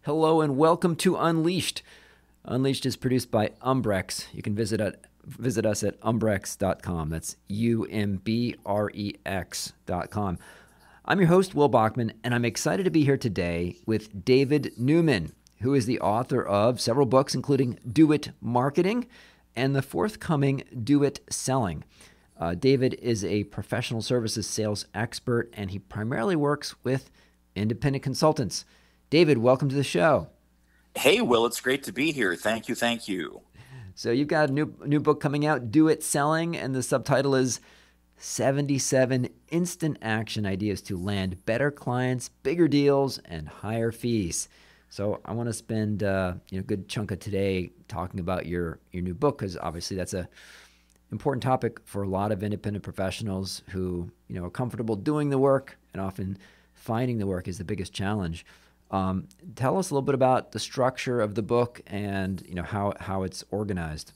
Hello and welcome to Unleashed. Unleashed is produced by Umbrex. You can visit us at umbrex.com. That's UMBREX.com. I'm your host, Will Bachman, and I'm excited to be here today with David Newman, who is the author of several books, including Do It Marketing and the forthcoming Do It Selling. David is a professional services sales expert, and he primarily works with independent consultants. David, welcome to the show. Hey, Will, it's great to be here. Thank you. Thank you. So you've got a new book coming out, Do It Selling, and the subtitle is 77 Instant Action Ideas to Land Better Clients, Bigger Deals, and Higher Fees. So I want to spend a good chunk of today talking about your new book, because obviously that's a important topic for a lot of independent professionals who are comfortable doing the work, and often finding the work is the biggest challenge. Tell us a little bit about the structure of the book and how it's organized.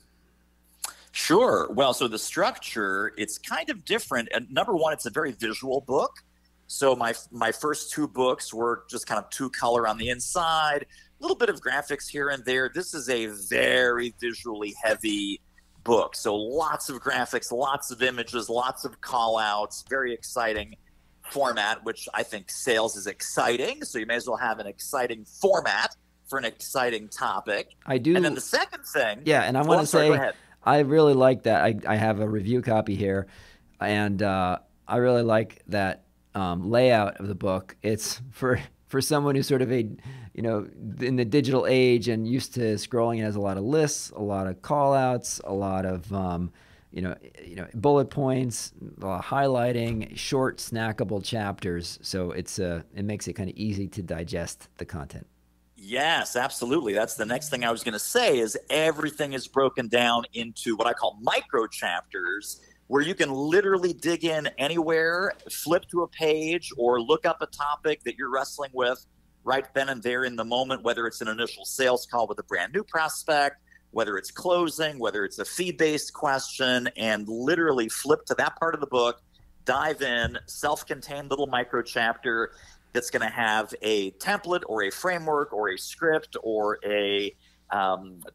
Sure. Well, so the structure, it's kind of different. And number one, it's a very visual book. So my first two books were just kind of two color on the inside, a little bit of graphics here and there. This is a very visually heavy book. So lots of graphics, lots of images, lots of call outs, very exciting format, which I think sales is exciting. So you may as well have an exciting format for an exciting topic. I do. And then the second thing. Yeah, and I want to say, I really like that. I have a review copy here, and I really like that layout of the book. It's for someone who's sort of in the digital age and used to scrolling. It has a lot of lists, a lot of call outs, a lot of bullet points, highlighting, short, snackable chapters. So it makes it kind of easy to digest the content. Yes, absolutely. That's the next thing I was going to say is everything is broken down into what I call micro chapters, where you can literally dig in anywhere, flip to a page, or look up a topic that you're wrestling with right then and there in the moment, whether it's an initial sales call with a brand new prospect, whether it's closing, whether it's a fee-based question, and literally flip to that part of the book, dive in, self-contained little micro chapter that's going to have a template or a framework or a script or a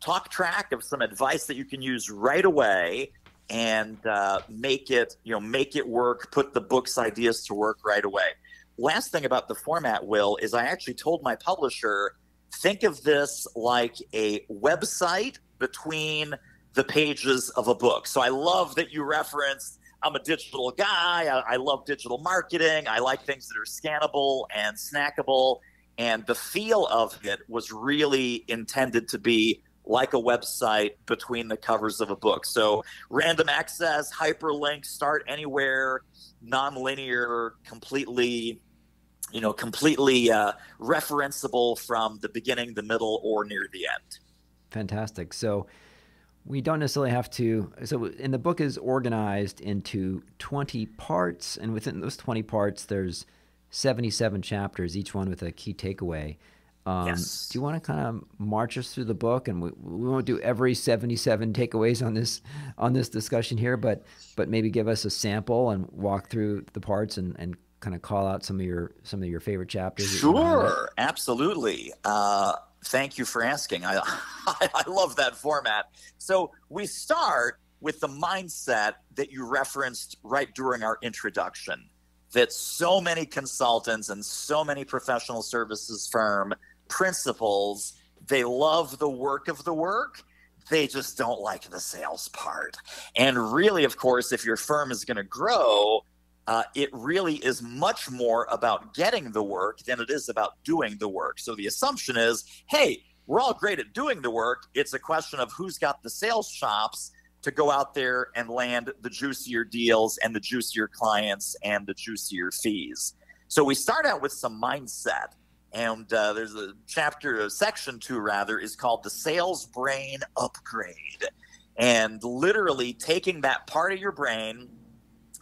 talk track of some advice that you can use right away and make it work, put the book's ideas to work right away. Last thing about the format, Will, is I actually told my publisher, think of this like a website between the pages of a book. So I love that you referenced, I'm a digital guy. I love digital marketing. I like things that are scannable and snackable. And the feel of it was really intended to be like a website between the covers of a book. So random access, hyperlink, start anywhere, nonlinear, completely referenceable from the beginning, the middle, or near the end. Fantastic. So we don't necessarily have to. So in the book is organized into 20 parts, and within those 20 parts, there's 77 chapters, each one with a key takeaway. Yes. Do you want to kind of march us through the book? And we won't do every 77 takeaways on this discussion here, but maybe give us a sample and walk through the parts and kind of call out some of your favorite chapters. Sure, absolutely. Thank you for asking. I love that format. So we start with the mindset that you referenced right during our introduction, that so many consultants and so many professional services firm principals, they love the work of the work. They just don't like the sales part. And really, of course, if your firm is going to grow, it really is much more about getting the work than it is about doing the work. So the assumption is, hey, we're all great at doing the work. It's a question of who's got the sales chops to go out there and land the juicier deals and the juicier clients and the juicier fees. So we start out with some mindset. And there's section 2 rather, is called the Sales Brain Upgrade. And literally taking that part of your brain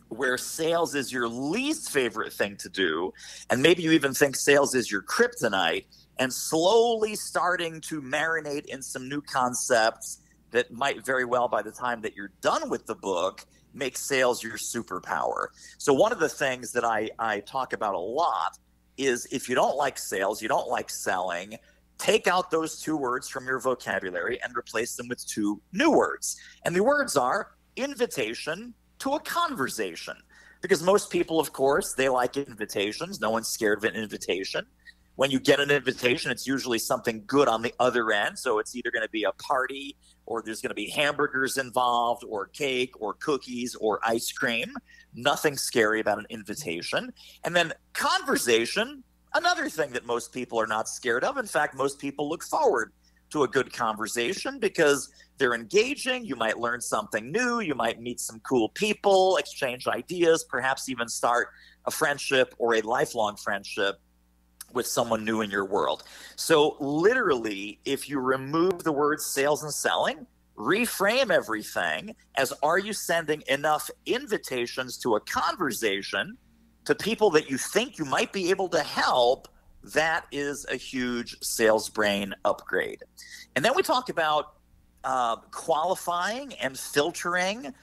where sales is your least favorite thing to do, and maybe you even think sales is your kryptonite, and slowly starting to marinate in some new concepts that might very well, by the time that you're done with the book, make sales your superpower. So one of the things that I talk about a lot is if you don't like sales, you don't like selling, take out those two words from your vocabulary and replace them with two new words. And the words are invitation to a conversation. Because most people, of course, they like invitations. No one's scared of an invitation. When you get an invitation, it's usually something good on the other end. So it's either going to be a party, or there's going to be hamburgers involved, or cake, or cookies, or ice cream. Nothing scary about an invitation. And then conversation, another thing that most people are not scared of. In fact, most people look forward to a good conversation because they're engaging. You might learn something new. You might meet some cool people, exchange ideas, perhaps even start a friendship or a lifelong friendship with someone new in your world. So literally, if you remove the words sales and selling, reframe everything as, are you sending enough invitations to a conversation to people that you think you might be able to help? That is a huge sales brain upgrade. And then we talk about qualifying and filtering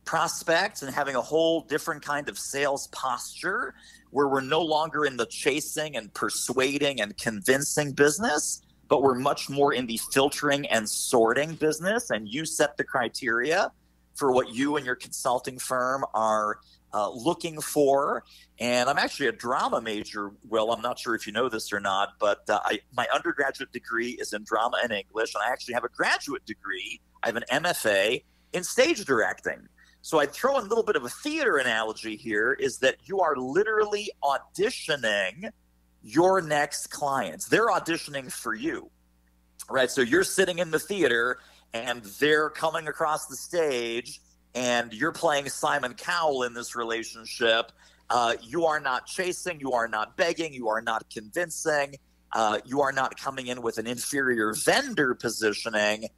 prospects and having a whole different kind of sales posture where we're no longer in the chasing and persuading and convincing business, but we're much more in the filtering and sorting business. And you set the criteria for what you and your consulting firm are looking for. And I'm actually a drama major, Will. I'm not sure if you know this or not, but my undergraduate degree is in drama and English, and I actually have a graduate degree. I have an MFA in stage directing. So I'd throw in a little bit of a theater analogy here, is that you are literally auditioning your next clients. They're auditioning for you, right? So you're sitting in the theater and they're coming across the stage and you're playing Simon Cowell in this relationship. You are not chasing, you are not begging, you are not convincing, you are not coming in with an inferior vendor positioning.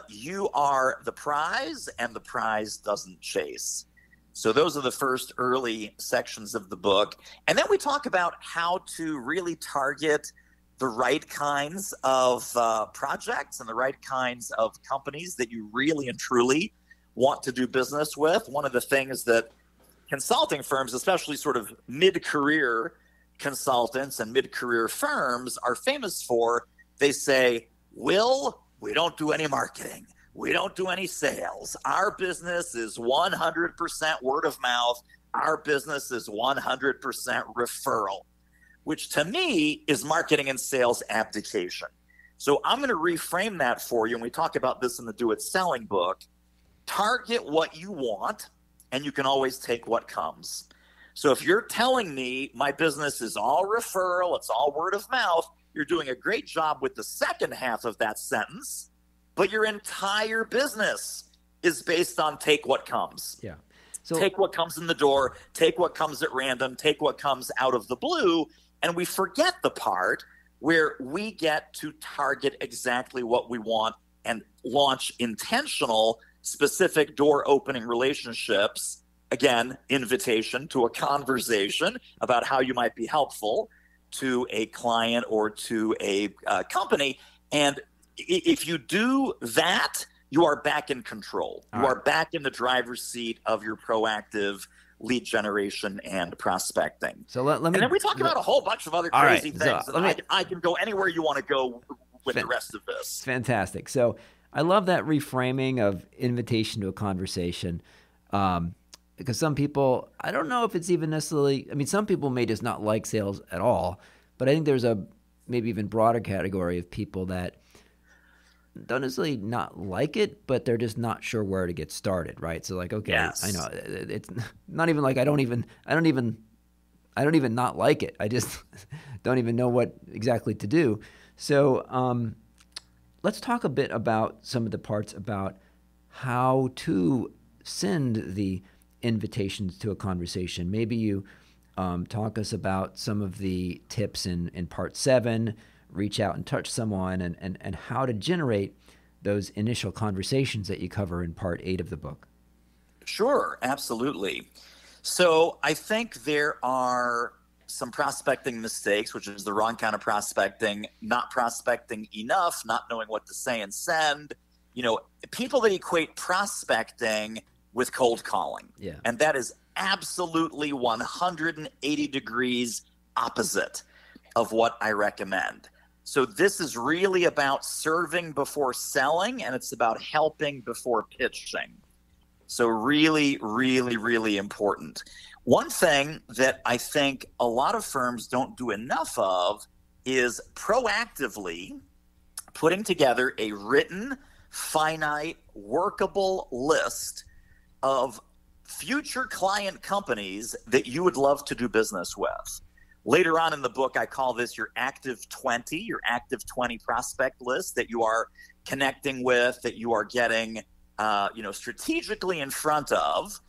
You are the prize, and the prize doesn't chase. So those are the first early sections of the book. And then we talk about how to really target the right kinds of projects and the right kinds of companies that you really and truly want to do business with. One of the things that consulting firms, especially sort of mid-career consultants and mid-career firms, are famous for, they say, Will, we don't do any marketing. We don't do any sales. Our business is 100% word of mouth. Our business is 100% referral, which to me is marketing and sales abdication. So I'm going to reframe that for you. And we talk about this in the Do It Selling book. Target what you want, and you can always take what comes. So if you're telling me my business is all referral, it's all word of mouth, you're doing a great job with the second half of that sentence, but your entire business is based on take what comes. Yeah. So take what comes in the door, take what comes at random, take what comes out of the blue, and we forget the part where we get to target exactly what we want and launch intentional, specific door opening relationships. Again, invitation to a conversation about how you might be helpful to a client or to a company. And if you do that, you are back in control. You are back in the driver's seat of your proactive lead generation and prospecting. So let me, and then we talk about a whole bunch of other crazy things. So I can go anywhere you want to go with the rest of this. Fantastic. So I love that reframing of invitation to a conversation. Because some people, I don't know if it's even necessarily, I mean, some people may just not like sales at all, but I think there's a maybe even broader category of people that don't necessarily not like it, but they're just not sure where to get started, right? So like, okay, yes. I know it's not even like I don't even not like it. I just don't even know what exactly to do. So let's talk a bit about some of the parts about how to send the invitations to a conversation. Maybe you talk us about some of the tips in part 7, reach out and touch someone, and how to generate those initial conversations that you cover in part 8 of the book. Sure, absolutely. So I think there are some prospecting mistakes, which is the wrong kind of prospecting, not prospecting enough, not knowing what to say and send. You know, people that equate prospecting with cold calling. Yeah. And that is absolutely 180 degrees opposite of what I recommend. So this is really about serving before selling, and it's about helping before pitching. So really, really, really important. One thing that I think a lot of firms don't do enough of is proactively putting together a written, finite, workable list of future client companies that you would love to do business with. Later on in the book, I call this your active 20 prospect list that you are connecting with, that you are getting strategically in front of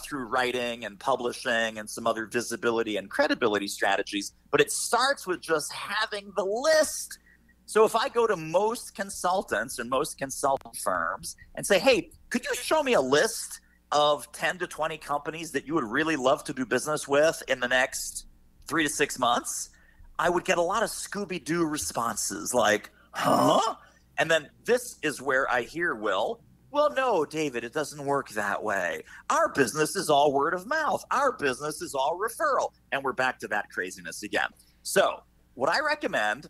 through writing and publishing and some other visibility and credibility strategies. But it starts with just having the list. So if I go to most consultants and most consulting firms and say, hey, could you show me a list of 10 to 20 companies that you would really love to do business with in the next 3 to 6 months, I would get a lot of Scooby-Doo responses like, huh? And then this is where I hear, well, no, David, it doesn't work that way. Our business is all word of mouth. Our business is all referral. And we're back to that craziness again. So what I recommend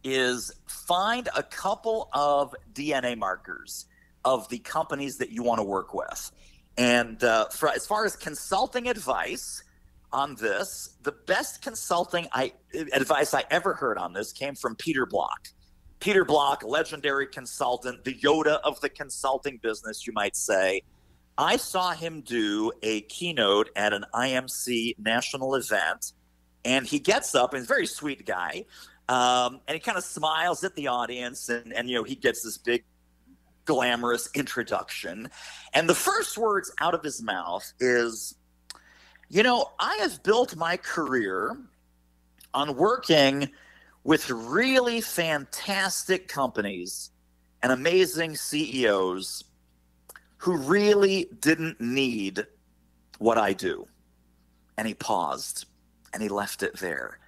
is find a couple of DNA markers of the companies that you want to work with. And as far as consulting advice on this, the best consulting advice I ever heard on this came from Peter Block. Peter Block, legendary consultant, the Yoda of the consulting business, you might say. I saw him do a keynote at an IMC national event, and he gets up, and he's a very sweet guy, and he kind of smiles at the audience, and he gets this big, glamorous introduction. And the first words out of his mouth is, I have built my career on working with really fantastic companies and amazing CEOs who really didn't need what I do. And he paused and he left it there.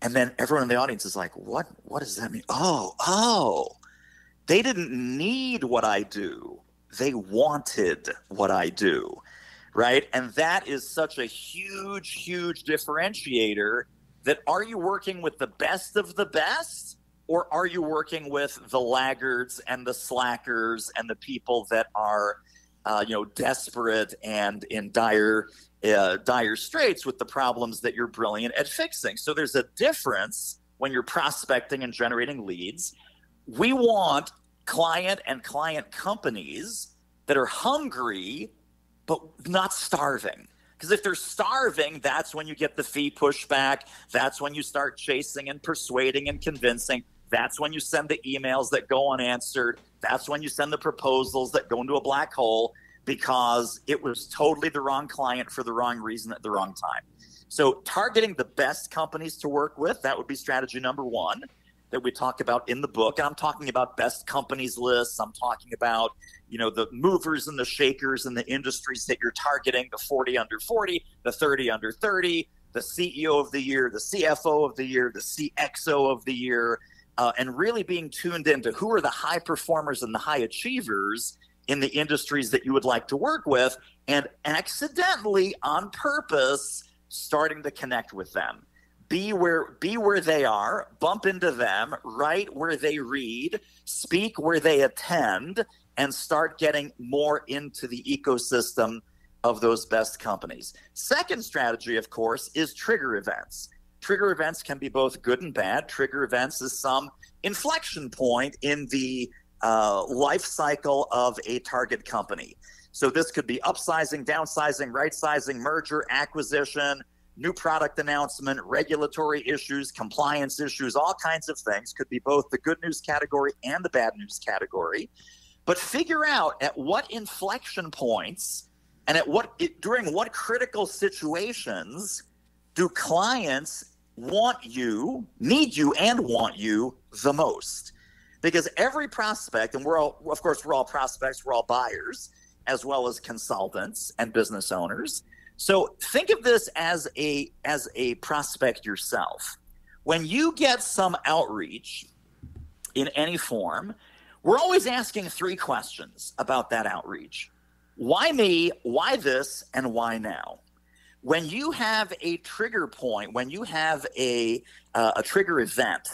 And then everyone in the audience is like, what does that mean? Oh, they didn't need what I do. They wanted what I do, right? And that is such a huge, huge differentiator. That are you working with the best of the best, or are you working with the laggards and the slackers and the people that are, desperate and in dire straits with the problems that you're brilliant at fixing? So there's a difference when you're prospecting and generating leads. We want client and client companies that are hungry but not starving. Because if they're starving, that's when you get the fee pushback. That's when you start chasing and persuading and convincing. That's when you send the emails that go unanswered. That's when you send the proposals that go into a black hole because it was totally the wrong client for the wrong reason at the wrong time. So targeting the best companies to work with, that would be strategy number one that we talk about in the book. And I'm talking about best companies lists. I'm talking about, the movers and the shakers in the industries that you're targeting, the 40 under 40, the 30 under 30, the CEO of the year, the CFO of the year, the CXO of the year, and really being tuned into who are the high performers and the high achievers in the industries that you would like to work with, and accidentally, on purpose, starting to connect with them. Be where they are, bump into them, write where they read, speak where they attend, and start getting more into the ecosystem of those best companies. Second strategy, of course, is trigger events. Trigger events can be both good and bad. Trigger events is some inflection point in the life cycle of a target company. So this could be upsizing, downsizing, right-sizing, merger, acquisition, new product announcement, regulatory issues, compliance issues, all kinds of things. Could be both the good news category and the bad news category. But figure out at what inflection points and during what critical situations do clients need you and want you the most. Because every prospect, and we're all prospects, we're all buyers, as well as consultants and business owners. So think of this as a prospect yourself. When you get some outreach in any form, we're always asking three questions about that outreach. Why me? Why this? And why now? When you have a trigger point, when you have a trigger event,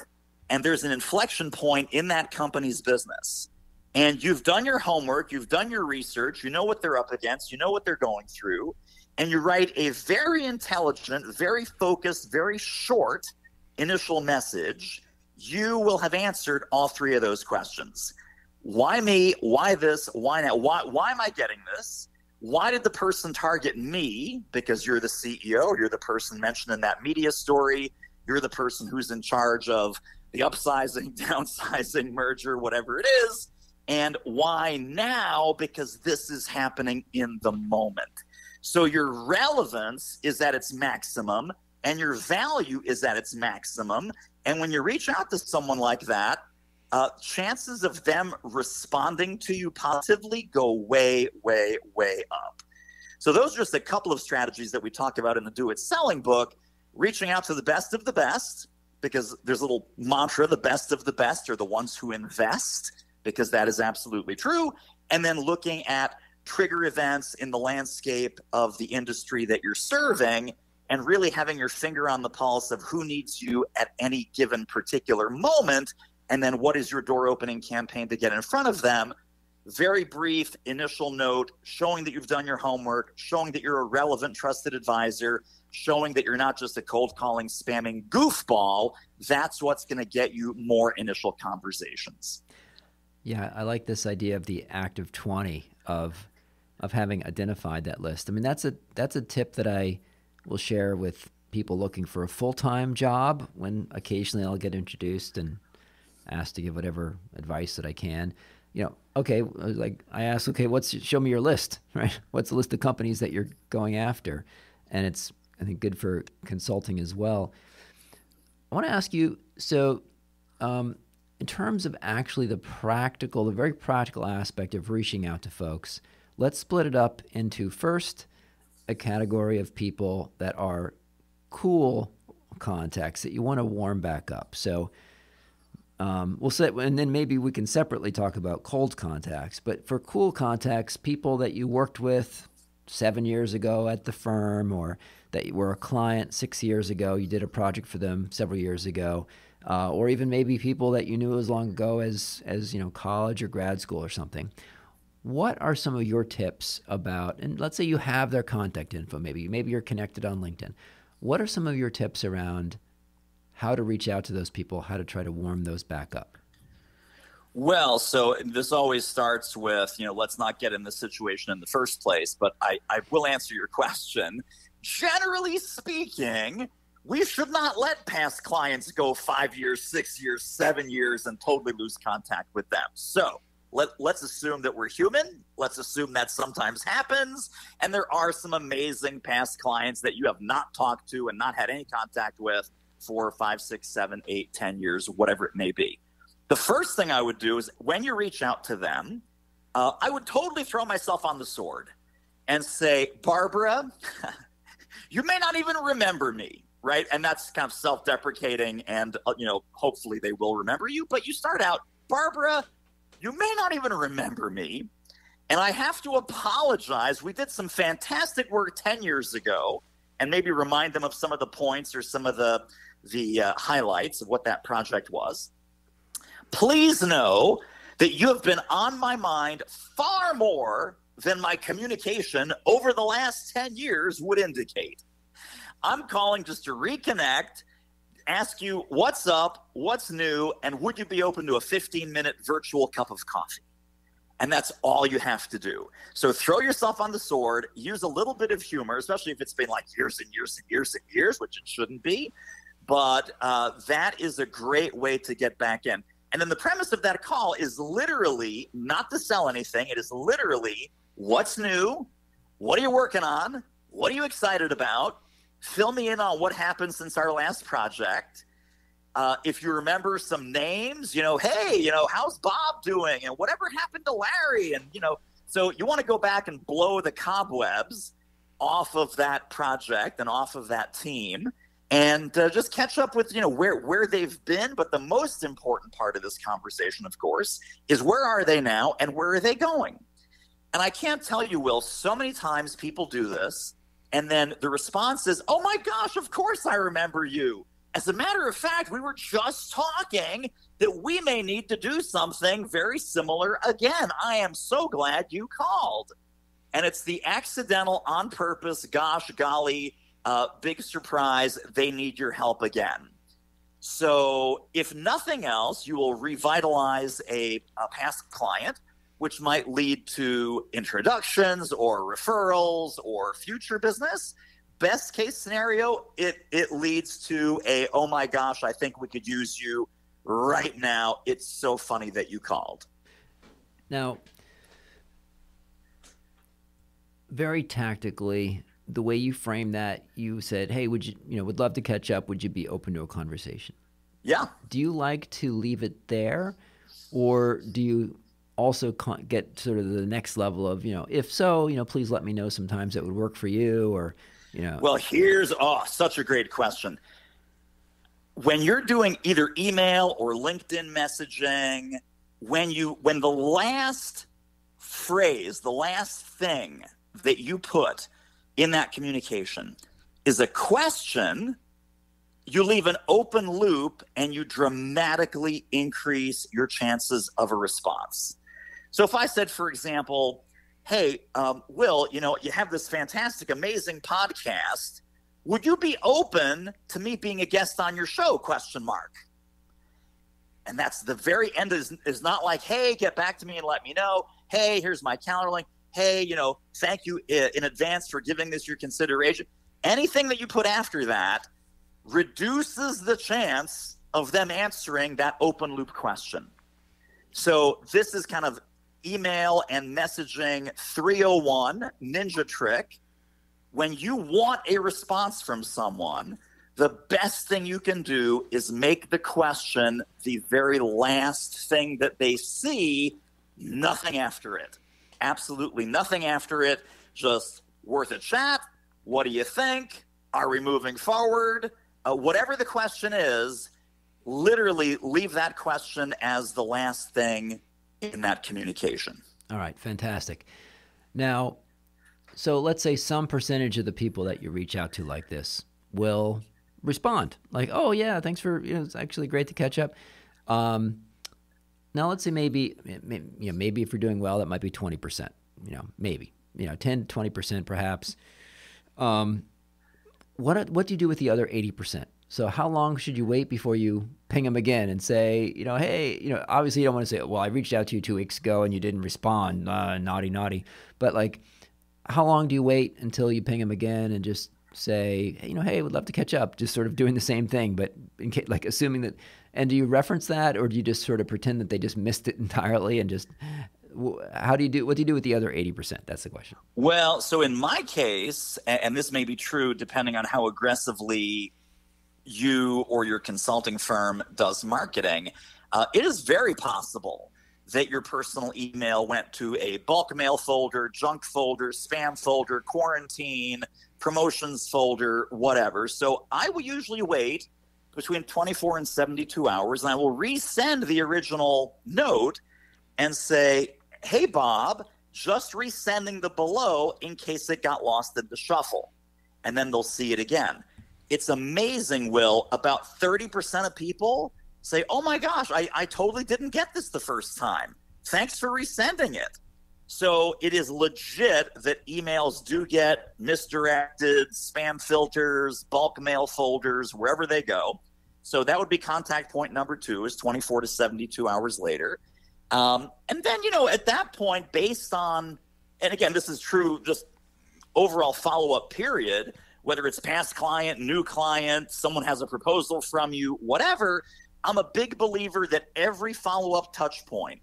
and there's an inflection point in that company's business, and you've done your homework, you've done your research, you know what they're up against, you know what they're going through, and you write a very intelligent, very focused, very short initial message, you will have answered all three of those questions. Why me? Why this? Why now? Why am I getting this? Why did the person target me? Because you're the CEO, you're the person mentioned in that media story, you're the person who's in charge of the upsizing, downsizing, merger, whatever it is. And why now? Because this is happening in the moment. So your relevance is at its maximum and your value is at its maximum. And when you reach out to someone like that, chances of them responding to you positively go way, way, way up. So those are just a couple of strategies that we talked about in the Do It Selling book, reaching out to the best, because there's a little mantra, the best of the best are the ones who invest, because that is absolutely true. And then looking at trigger events in the landscape of the industry that you're serving and really having your finger on the pulse of who needs you at any given particular moment. And then what is your door opening campaign to get in front of them? Very brief initial note, showing that you've done your homework, showing that you're a relevant, trusted advisor, showing that you're not just a cold calling, spamming goofball. That's what's going to get you more initial conversations. Yeah, I like this idea of the active 20 of having identified that list. I mean, that's a tip that I will share with people looking for a full-time job when occasionally I'll get introduced and asked to give whatever advice that I can. You know, okay, like I ask, okay, show me your list, right? What's the list of companies that you're going after? And it's, I think, good for consulting as well. I want to ask you, so in terms of actually the very practical aspect of reaching out to folks, let's split it up into first a category of people that are cool contacts that you want to warm back up. So we'll say, and then maybe we can separately talk about cold contacts. But for cool contacts, people that you worked with 7 years ago at the firm, or that you were a client 6 years ago, you did a project for them several years ago, or even maybe people that you knew as long ago as college or grad school or something. What are some of your tips about, and let's say you have their contact info, maybe you're connected on LinkedIn. What are some of your tips around how to reach out to those people, how to try to warm those back up? Well, so this always starts with, let's not get in this situation in the first place, but I will answer your question. Generally speaking, we should not let past clients go 5 years, 6 years, 7 years and totally lose contact with them. So let's assume that we're human. Let's assume that sometimes happens. And there are some amazing past clients that you have not talked to and not had any contact with for 5, 6, 7, 8, 10 years, whatever it may be. The first thing I would do is when you reach out to them, I would totally throw myself on the sword and say, Barbara, you may not even remember me, right? And that's kind of self-deprecating and, hopefully they will remember you. But you start out, Barbara, you may not even remember me. And I have to apologize. We did some fantastic work 10 years ago, and maybe remind them of some of the points or some of the highlights of what that project was. Please know that you have been on my mind far more than my communication over the last 10 years would indicate. I'm calling just to reconnect, ask you what's up, what's new, and would you be open to a 15-minute virtual cup of coffee? And that's all you have to do. So throw yourself on the sword, use a little bit of humor, especially if it's been like years and years and years and years, which it shouldn't be. But that is a great way to get back in. And then the premise of that call is literally not to sell anything. It is literally what's new, what are you working on, what are you excited about, fill me in on what happened since our last project. If you remember some names, hey, how's Bob doing? And whatever happened to Larry? And, so you want to go back and blow the cobwebs off of that project and off of that team. And just catch up with, where they've been. But the most important part of this conversation, of course, is where are they now and where are they going? And I can't tell you, Will, so many times people do this. And then the response is, oh, my gosh, of course I remember you. As a matter of fact, we were just talking that we may need to do something very similar again. I am so glad you called. And it's the accidental, on purpose, gosh, golly, big surprise, they need your help again. So if nothing else, you will revitalize a past client, which might lead to introductions or referrals or future business. Best case scenario, it leads to a, oh my gosh, I think we could use you right now. It's so funny that you called. Now, very tactically, the way you framed that, you said, hey, would love to catch up. Would you be open to a conversation? Yeah. Do you like to leave it there, or do you also get sort of the next level of, if so, please let me know sometimes that would work for you, or, Well, here's such a great question. When you're doing either email or LinkedIn messaging, when the last phrase, the last thing that you put in that communication is a question, you leave an open loop and you dramatically increase your chances of a response. So if I said, for example, hey, Will, you have this fantastic, amazing podcast. Would you be open to me being a guest on your show? ? And that's the very end is not like, hey, get back to me and let me know. Hey, here's my calendar link. Hey, thank you in advance for giving this your consideration. Anything that you put after that reduces the chance of them answering that open loop question. So this is kind of email and messaging 301 ninja trick. When you want a response from someone, the best thing you can do is make the question the very last thing that they see, nothing after it. Absolutely nothing after it. Just worth a chat. What do you think? Are we moving forward? Whatever the question is, literally leave that question as the last thing in that communication. All right, fantastic. Now, so let's say some percentage of the people that you reach out to like this will respond. Like, oh yeah, thanks for, it's actually great to catch up. Now let's say maybe if you're doing well, that might be 20%, maybe, 10 to 20% perhaps. What do you do with the other 80%? So how long should you wait before you ping them again and say, hey, obviously you don't want to say, well, I reached out to you 2 weeks ago and you didn't respond, naughty. But like, how long do you wait until you ping them again and just say, hey, would love to catch up, just sort of doing the same thing, but like assuming that, and do you reference that, or do you just sort of pretend that they just missed it entirely and just, what do you do with the other 80%? That's the question. Well, so in my case, and this may be true depending on how aggressively you or your consulting firm does marketing, it is very possible that your personal email went to a bulk mail folder, junk folder, spam folder, quarantine, promotions folder, whatever. So I will usually wait between 24 and 72 hours, and I will resend the original note and say, hey, Bob, just resending the below in case it got lost in the shuffle. And then they'll see it again. It's amazing, Will, about 30% of people say, oh my gosh, I totally didn't get this the first time. Thanks for resending it. So it is legit that emails do get misdirected, spam filters, bulk mail folders, wherever they go. So that would be contact point number 2 is 24 to 72 hours later. And then, at that point, based on, and again, this is true, just overall follow-up period, whether it's past client, new client, someone has a proposal from you, whatever, I'm a big believer that every follow-up touch point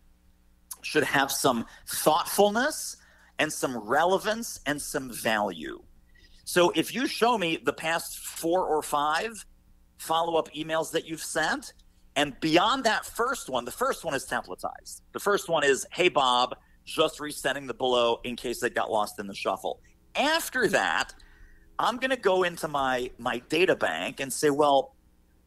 should have some thoughtfulness and some relevance and some value. So if you show me the past 4 or 5 follow-up emails that you've sent, and beyond that first one, the first one is templatized. The first one is, hey, Bob, just resending the below in case it got lost in the shuffle. After that, I'm going to go into my data bank and say, well,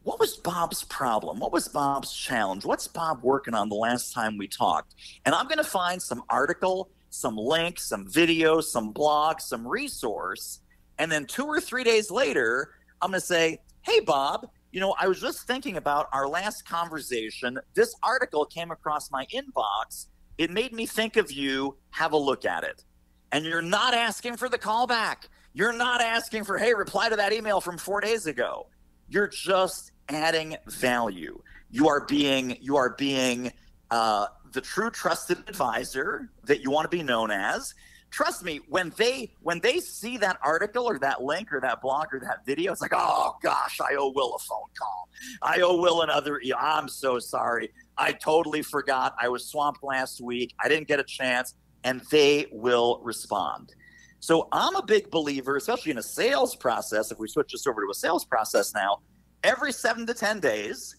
what was Bob's problem? What was Bob's challenge? What's Bob working on the last time we talked? And I'm going to find some article, some link, some video, some blog, some resource. And then 2 or 3 days later, I'm going to say, hey, Bob, I was just thinking about our last conversation. This article came across my inbox. It made me think of you. Have a look at it. And you're not asking for the callback. You're not asking for, hey, reply to that email from 4 days ago. You're just adding value. You are being the true trusted advisor that you want to be known as. Trust me, when they see that article or that link or that blog or that video, it's like, oh gosh, I owe Will a phone call. I owe Will another. I'm so sorry. I totally forgot. I was swamped last week. I didn't get a chance. And they will respond. So I'm a big believer, especially in a sales process. If we switch this over to a sales process now, every 7 to 10 days,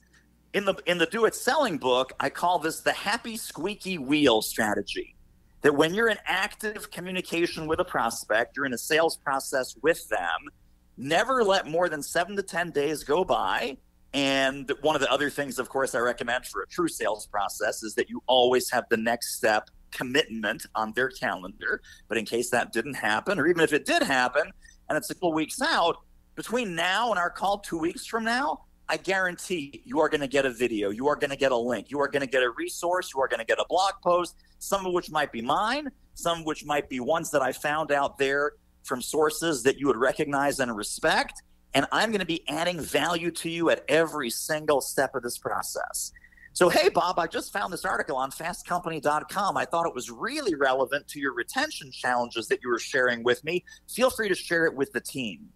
in the Do It Selling book, I call this the happy squeaky wheel strategy. That when you're in active communication with a prospect, you're in a sales process with them, never let more than 7 to 10 days go by. And one of the other things, of course, I recommend for a true sales process is that you always have the next step commitment on their calendar. But in case that didn't happen, or even if it did happen and it's a couple weeks out, between now and our call 2 weeks from now, I guarantee you are going to get a video. You are going to get a link. You are going to get a resource. You are going to get a blog post, some of which might be mine, some of which might be ones that I found out there from sources that you would recognize and respect. And I'm going to be adding value to you at every single step of this process. So, hey, Bob, I just found this article on fastcompany.com. I thought it was really relevant to your retention challenges that you were sharing with me. Feel free to share it with the team.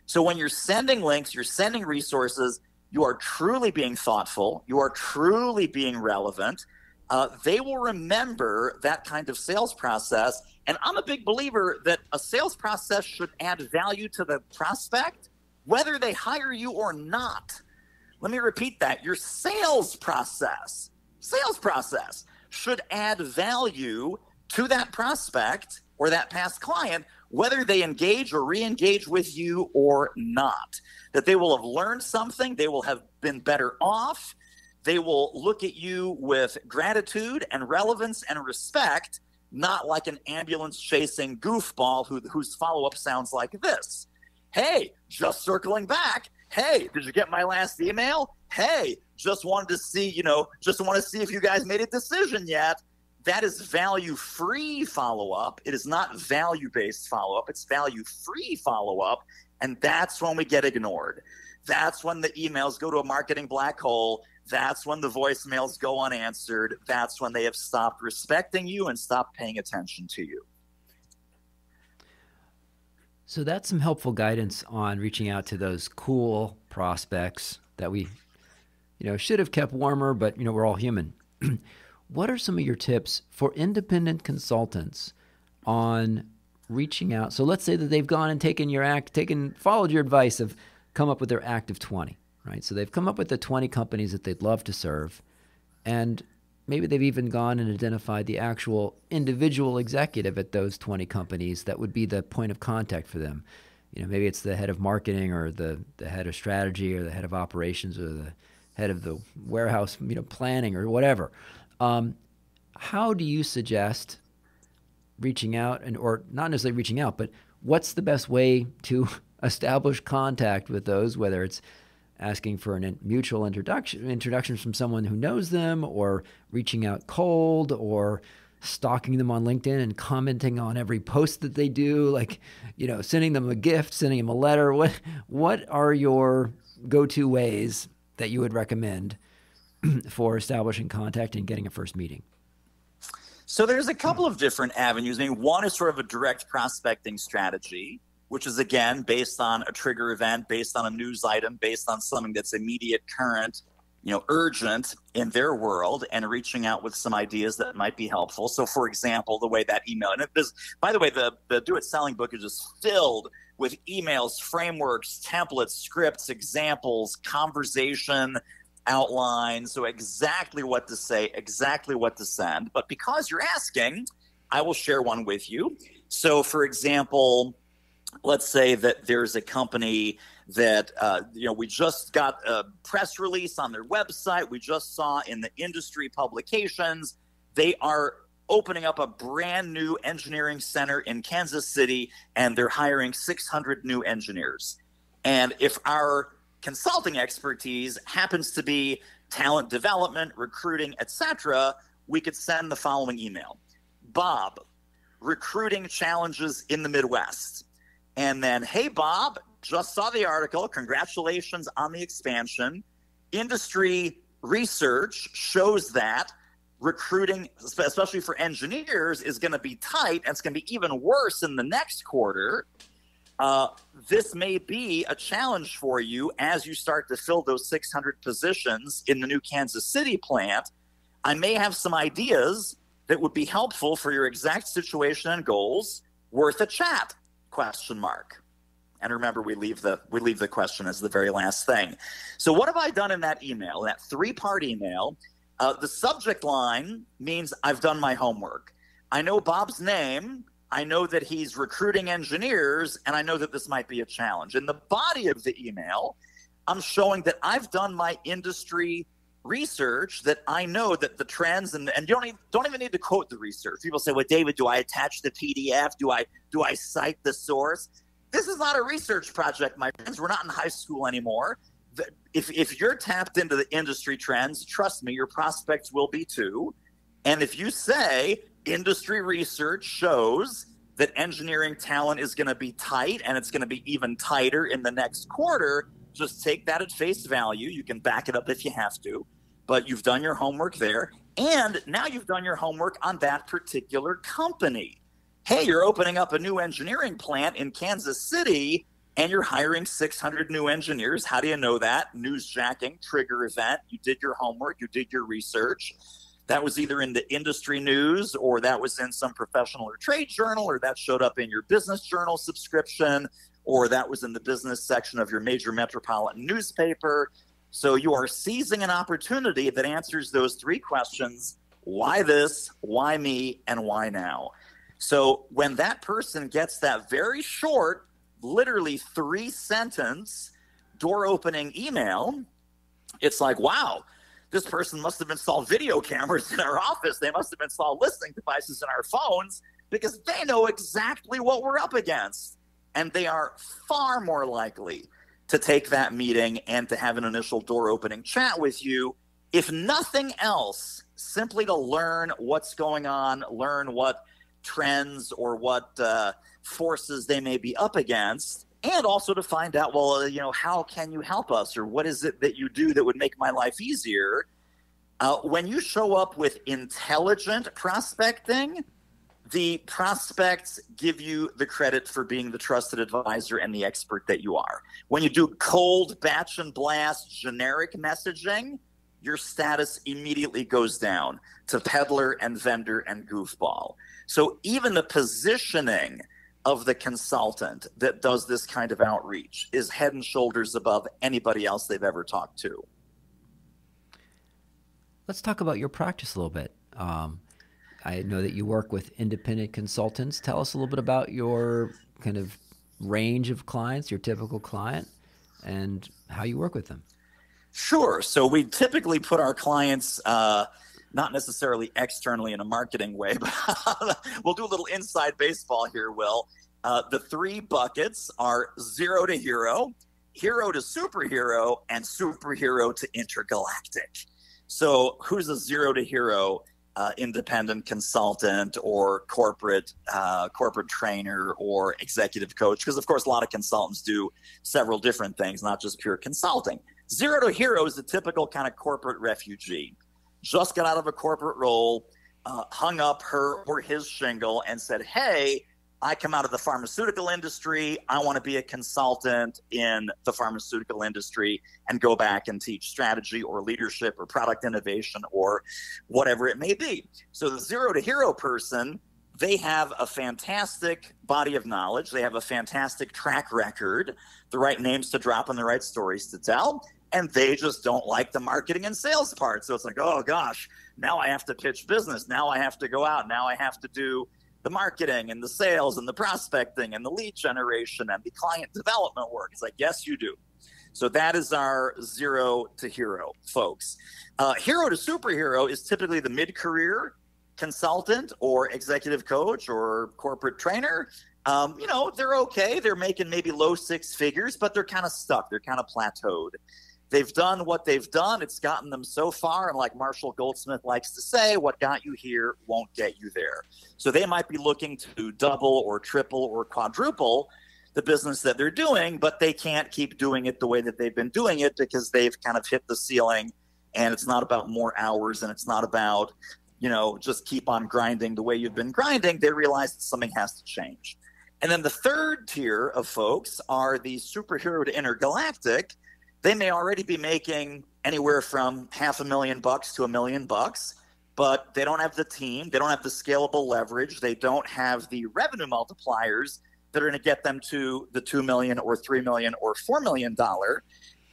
So when you're sending links, you're sending resources, you are truly being thoughtful, you are truly being relevant. They will remember that kind of sales process. And I'm a big believer that a sales process should add value to the prospect, whether they hire you or not. Let me repeat that. Your sales process should add value to that prospect or that past client, whether they engage or re-engage with you or not. That they will have learned something, they will have been better off, they will look at you with gratitude and relevance and respect, not like an ambulance-chasing goofball whose follow-up sounds like this. Hey, just circling back. Hey, did you get my last email? Hey, just wanted to see if you guys made a decision yet. That is value-free follow-up. It is not value-based follow-up. It's value-free follow-up, and that's when we get ignored. That's when the emails go to a marketing black hole. That's when the voicemails go unanswered. That's when they have stopped respecting you and stopped paying attention to you. So that's some helpful guidance on reaching out to those cool prospects that we, should have kept warmer, but, we're all human. What are some of your tips for independent consultants on reaching out? So let's say that they've gone and followed your advice of come up with their act of 20, right? So they've come up with the 20 companies that they'd love to serve, and maybe they've even gone and identified the actual individual executive at those 20 companies that would be the point of contact for them. Maybe it's the head of marketing or the head of strategy or the head of operations or the head of the warehouse, planning or whatever. How do you suggest reaching out or not necessarily reaching out, but what's the best way to establish contact with those, whether it's asking for a mutual introduction from someone who knows them, or reaching out cold, or stalking them on LinkedIn and commenting on every post that they do, sending them a gift, sending them a letter. What are your go-to ways that you would recommend for establishing contact and getting a first meeting? So there's a couple of different avenues. One is sort of a direct prospecting strategy, which is, again, based on a trigger event, based on a news item, based on something that's immediate, current, urgent in their world, and reaching out with some ideas that might be helpful. So, for example, the way that email, and by the way, the Do It Selling book is just filled with emails, frameworks, templates, scripts, examples, conversation outlines, so exactly what to say, exactly what to send. But because you're asking, I will share one with you. So, for example, let's say that there's a company that, we just got a press release on their website. We just saw in the industry publications, they are opening up a brand new engineering center in Kansas City, and they're hiring 600 new engineers. And if our consulting expertise happens to be talent development, recruiting, etc., we could send the following email. Bob, recruiting challenges in the Midwest. And then, hey, Bob, just saw the article. Congratulations on the expansion. Industry research shows that recruiting, especially for engineers, is going to be tight, and it's going to be even worse in the next quarter. This may be a challenge for you as you start to fill those 600 positions in the new Kansas City plant. I may have some ideas that would be helpful for your exact situation and goals. Worth a chat? ? And remember, we leave the question as the very last thing. So what have I done in that email, that 3-part email? The subject line means I've done my homework. I know Bob's name. I know that he's recruiting engineers, and I know that this might be a challenge. In the body of the email, I'm showing that I've done my industry research, that I know that the trends, and you don't even need to quote the research. People say, well, David, do I attach the PDF? Do I cite the source? This is not a research project, my friends. We're not in high school anymore. If you're tapped into the industry trends, trust me, your prospects will be too. And if you say industry research shows that engineering talent is going to be tight, and it's going to be even tighter in the next quarter, just take that at face value. You can back it up if you have to, but you've done your homework there. And now you've done your homework on that particular company. Hey, you're opening up a new engineering plant in Kansas City, and you're hiring 600 new engineers. How do you know that? Newsjacking, trigger event. You did your homework. You did your research. That was either in the industry news, or that was in some professional or trade journal, or that showed up in your business journal subscription, or that was in the business section of your major metropolitan newspaper. So you are seizing an opportunity that answers those 3 questions: why this, why me, and why now? So when that person gets that very short, literally 3-sentence door opening email, it's like, wow, this person must have installed video cameras in our office. They must have installed listening devices in our phones, because they know exactly what we're up against. And they are far more likely to take that meeting and to have an initial door opening chat with you, if nothing else, simply to learn what's going on, learn what trends or what forces they may be up against, and also to find out, well, how can you help us, or what is it that you do that would make my life easier? When you show up with intelligent prospecting, the prospects give you the credit for being the trusted advisor and the expert that you are. When you do cold batch and blast generic messaging, your status immediately goes down to peddler and vendor and goofball. So even the positioning of the consultant that does this kind of outreach is head and shoulders above anybody else they've ever talked to. Let's talk about your practice a little bit. I know that you work with independent consultants. Tell us a little bit about your kind of range of clients, your typical client, and how you work with them. Sure. So we typically put our clients, not necessarily externally in a marketing way, but we'll do a little inside baseball here, Will. The 3 buckets are 0 to hero, hero to superhero, and superhero to intergalactic. So who's a 0 to hero? Independent consultant or corporate trainer or executive coach, because of course a lot of consultants do several different things, not just pure consulting. 0 to hero is the typical kind of corporate refugee. Just got out of a corporate role, hung up her or his shingle and said, hey, I come out of the pharmaceutical industry. I want to be a consultant in the pharmaceutical industry and go back and teach strategy or leadership or product innovation or whatever it may be. So the 0 to hero person, they have a fantastic body of knowledge. They have a fantastic track record, the right names to drop and the right stories to tell. And they just don't like the marketing and sales part. So it's like, oh gosh, now I have to pitch business. Now I have to go out. Now I have to do the marketing and the sales and the prospecting and the lead generation and the client development work. It's like, yes, you do. So that is our 0 to hero, folks. Hero to superhero is typically the mid-career consultant or executive coach or corporate trainer They're okay. They're making maybe low six figures, but they're kind of stuck. They're kind of plateaued. They've done what they've done. It's gotten them so far. And like Marshall Goldsmith likes to say, what got you here won't get you there. So they might be looking to double or triple or quadruple the business that they're doing, but they can't keep doing it the way that they've been doing it because they've kind of hit the ceiling. And it's not about more hours, and it's not about, just keep on grinding the way you've been grinding. They realize that something has to change. And then the third tier of folks are the superhero to intergalactic. They may already be making anywhere from $500,000 to $1 million, but they don't have the team. They don't have the scalable leverage. They don't have the revenue multipliers that are going to get them to the $2 million or $3 million or $4 million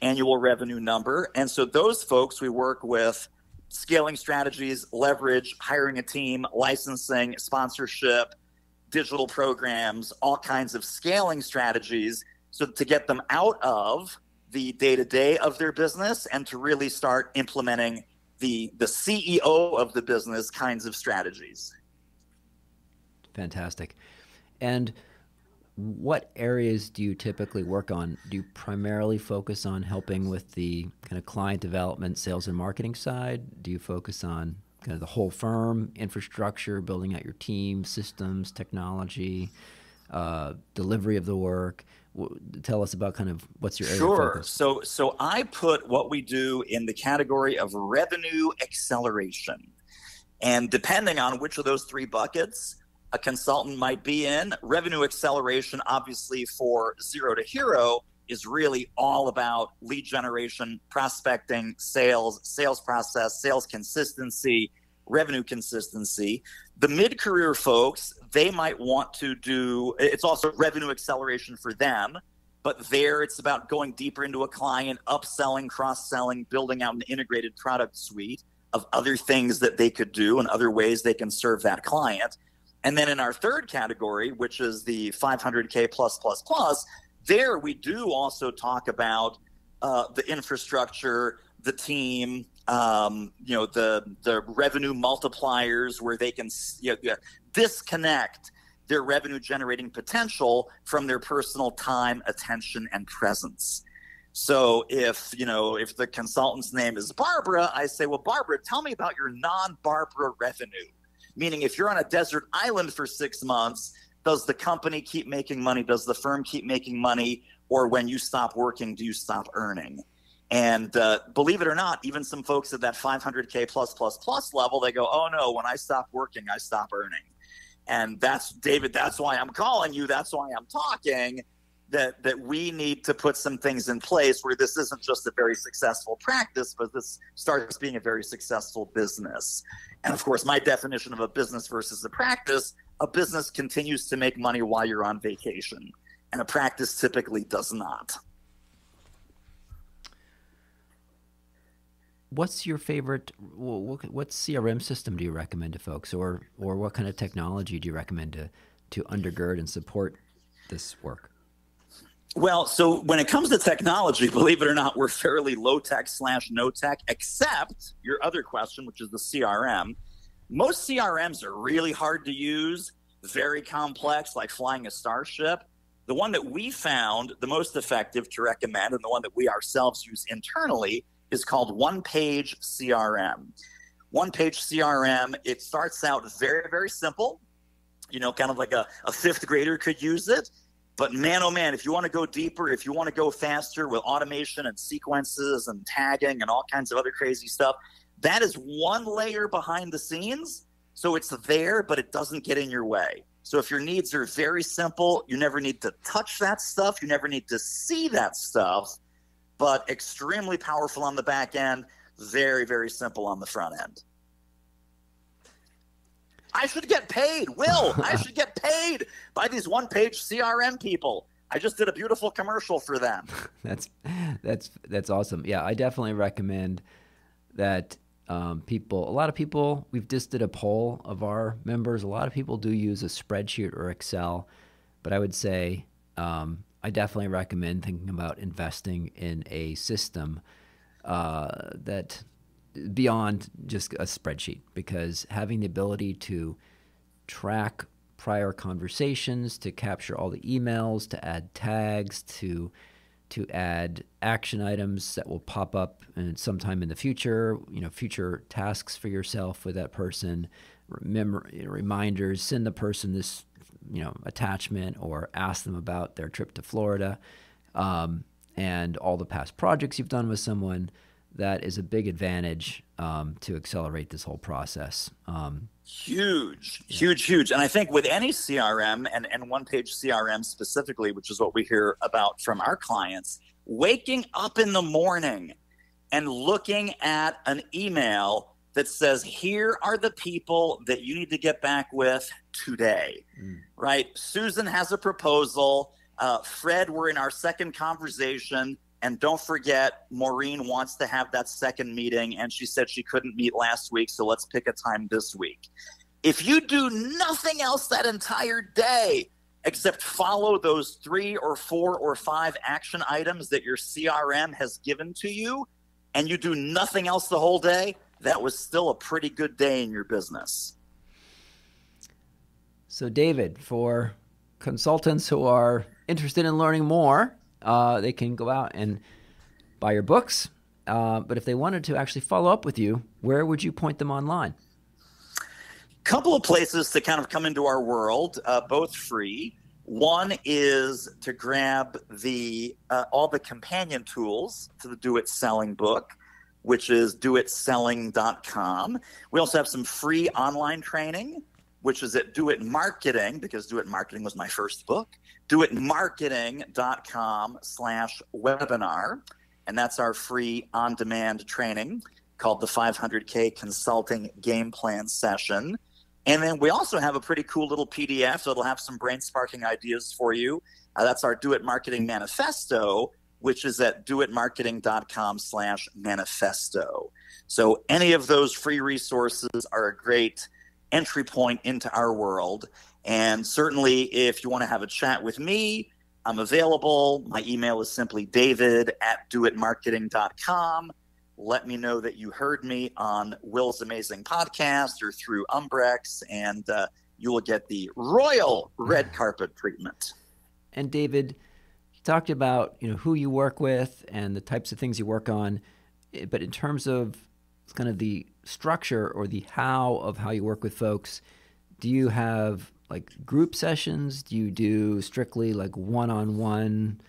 annual revenue number. And so those folks, we work with scaling strategies, leverage, hiring a team, licensing, sponsorship, digital programs, all kinds of scaling strategies, so to get them out of the day-to-day of their business and to really start implementing the CEO of the business kinds of strategies. Fantastic. And what areas do you typically work on? Do you primarily focus on helping with the kind of client development, sales, and marketing side? Do you focus on kind of the whole firm, infrastructure, building out your team, systems, technology, delivery of the work? Tell us about kind of what's your area of focus. So I put what we do in the category of revenue acceleration. And depending on which of those three buckets a consultant might be in, revenue acceleration, obviously for zero to hero, is really all about lead generation, prospecting, sales process, sales consistency, revenue consistency. The mid-career folks, they might want to do, it's also revenue acceleration for them, but there it's about going deeper into a client, upselling, cross-selling, building out an integrated product suite of other things that they could do and other ways they can serve that client. And then in our third category, which is the 500K plus, there we do also talk about the infrastructure, the team, the revenue multipliers where they can disconnect their revenue generating potential from their personal time, attention, and presence. So if the consultant's name is Barbara, I say, well, Barbara, tell me about your non-Barbara revenue. Meaning if you're on a desert island for 6 months, does the company keep making money? Does the firm keep making money? Or when you stop working, do you stop earning? And believe it or not, even some folks at that 500K plus level, they go, oh no, when I stop working, I stop earning. And that's, David, that's why I'm calling you. That's why I'm talking, that we need to put some things in place where this isn't just a very successful practice, but this starts being a very successful business. And of course, my definition of a business versus a practice, a business continues to make money while you're on vacation, and a practice typically does not. What's your favorite, what CRM system do you recommend to folks, or what kind of technology do you recommend to undergird and support this work? Well, so when it comes to technology, believe it or not, we're fairly low-tech / no-tech, except your other question, which is the CRM. Most CRMs are really hard to use, very complex, like flying a starship. The one that we found the most effective to recommend, and the one that we ourselves use internally, is called One-Page CRM. One-Page CRM, it starts out very, very simple, kind of like a fifth grader could use it. But man, oh man, if you want to go deeper, if you want to go faster with automation and sequences and tagging and all kinds of other crazy stuff, that is one layer behind the scenes. So it's there, but it doesn't get in your way. So if your needs are very simple, you never need to touch that stuff. You never need to see that stuff, but extremely powerful on the back end, very, very simple on the front end. I should get paid, Will. I should get paid by these one-page CRM people. I just did a beautiful commercial for them. That's awesome. Yeah, I definitely recommend that a lot of people, we've just did a poll of our members. A lot of people do use a spreadsheet or Excel, but I would say I definitely recommend thinking about investing in a system that beyond just a spreadsheet, because having the ability to track prior conversations, to capture all the emails, to add tags, to add action items that will pop up sometime in the future, future tasks for yourself with that person, reminders, send the person this, attachment, or ask them about their trip to Florida, and all the past projects you've done with someone. That is a big advantage to accelerate this whole process. Huge. And I think with any CRM and one-page CRM specifically, which is what we hear about from our clients, waking up in the morning and looking at an email that says, here are the people that you need to get back with today, right? Susan has a proposal. Fred, we're in our second conversation. And don't forget, Maureen wants to have that second meeting, and she said she couldn't meet last week, so let's pick a time this week. If you do nothing else that entire day except follow those 3 or 4 or 5 action items that your CRM has given to you, and you do nothing else the whole day, that was still a pretty good day in your business. So, David, for consultants who are interested in learning more, they can go out and buy your books. But if they wanted to actually follow up with you, where would you point them online? Couple of places to kind of come into our world, both free. One is to grab all the companion tools to the Do It Selling book, which is doitselling.com. We also have some free online training, which is at Do It Marketing, because Do It Marketing was my first book, doitmarketing.com/webinar. And that's our free on-demand training called the 500K Consulting Game Plan Session. And then we also have a pretty cool little PDF that'll have some brain-sparking ideas for you. That's our Do It Marketing Manifesto, which is at doitmarketing.com/manifesto. So any of those free resources are a great entry point into our world. And certainly if you want to have a chat with me, I'm available. My email is simply david@doitmarketing.com. Let me know that you heard me on Will's Amazing Podcast or through Umbrex, and you will get the royal red carpet treatment. And David, you talked about who you work with and the types of things you work on, but in terms of kind of the structure or the how you work with folks, do you have like group sessions? Do you do strictly like one-on-one,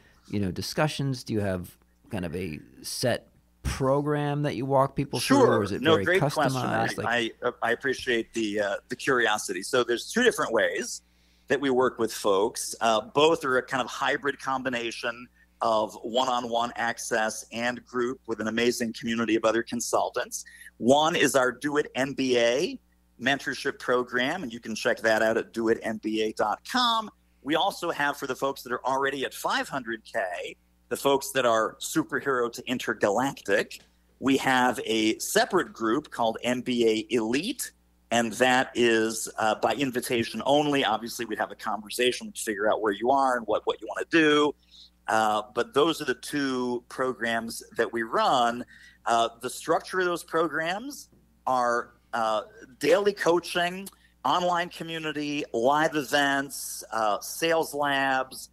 discussions? Do you have kind of a set program that you walk people through, or is it very great customized? Question. I appreciate the curiosity. So there's 2 different ways that we work with folks. Both are a kind of hybrid combination of one-on-one access and group with an amazing community of other consultants. One is our Do It MBA mentorship program, and you can check that out at doitmba.com. We also have, for the folks that are already at 500K, the folks that are superhero to intergalactic, we have a separate group called MBA Elite, and that is by invitation only. Obviously, we'd have a conversation to figure out where you are and what you want to do. But those are the 2 programs that we run. The structure of those programs are daily coaching, online community, live events, sales labs.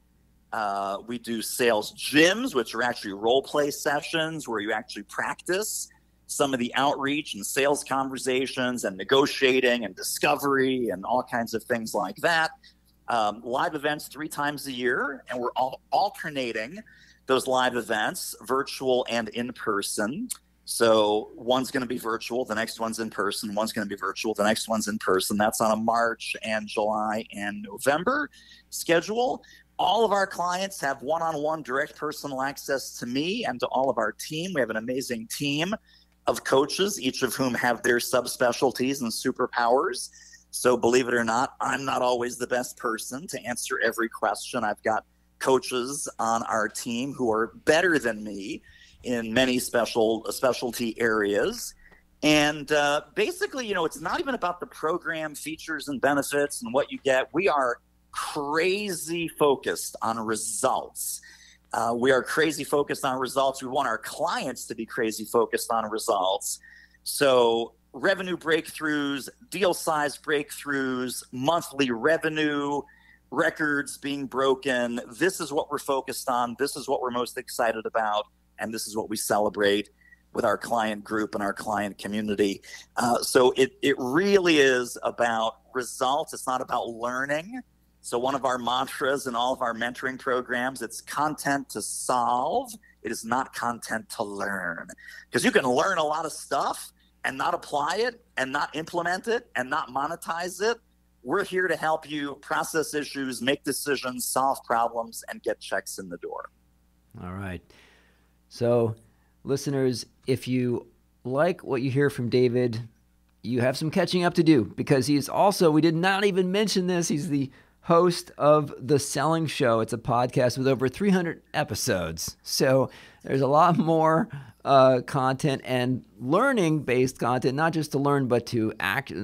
We do sales gyms, which are actually role play sessions where you actually practice some of the outreach and sales conversations and negotiating and discovery and all kinds of things like that. Live events 3 times a year, and we're all alternating those live events, virtual and in person. So one's going to be virtual, the next one's in person, one's going to be virtual, the next one's in person. That's on a March and July and November schedule. All of our clients have one-on-one direct personal access to me and to all of our team. We have an amazing team of coaches, each of whom have their subspecialties and superpowers. So believe it or not, I'm not always the best person to answer every question. I've got coaches on our team who are better than me in many specialty areas. And basically, it's not even about the program features and benefits and what you get. We are crazy focused on results. We are crazy focused on results. We want our clients to be crazy focused on results. So revenue breakthroughs, deal size breakthroughs, monthly revenue records being broken. This is what we're focused on. This is what we're most excited about. And this is what we celebrate with our client group and our client community. So it really is about results. It's not about learning. So one of our mantras in all of our mentoring programs, it's content to solve. It is not content to learn. Because you can learn a lot of stuff and not apply it and not implement it and not monetize it. We're here to help you process issues, make decisions, solve problems, and get checks in the door. All right. So, listeners, if you like what you hear from David, you have some catching up to do, because he's also, we did not even mention this, he's the host of The Selling Show. It's a podcast with over 300 episodes. So there's a lot more content and learning-based content, not just to learn, but to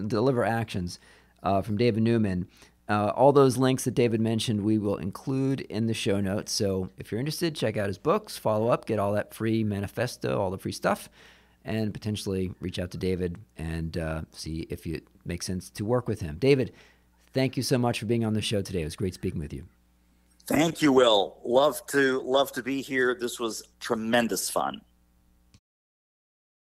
deliver actions from David Newman. All those links that David mentioned, we will include in the show notes. So if you're interested, check out his books, follow up, get all that free manifesto, all the free stuff, and potentially reach out to David and see if it makes sense to work with him. David, thank you so much for being on the show today. It was great speaking with you. Thank you, Will. Love to be here. This was tremendous fun.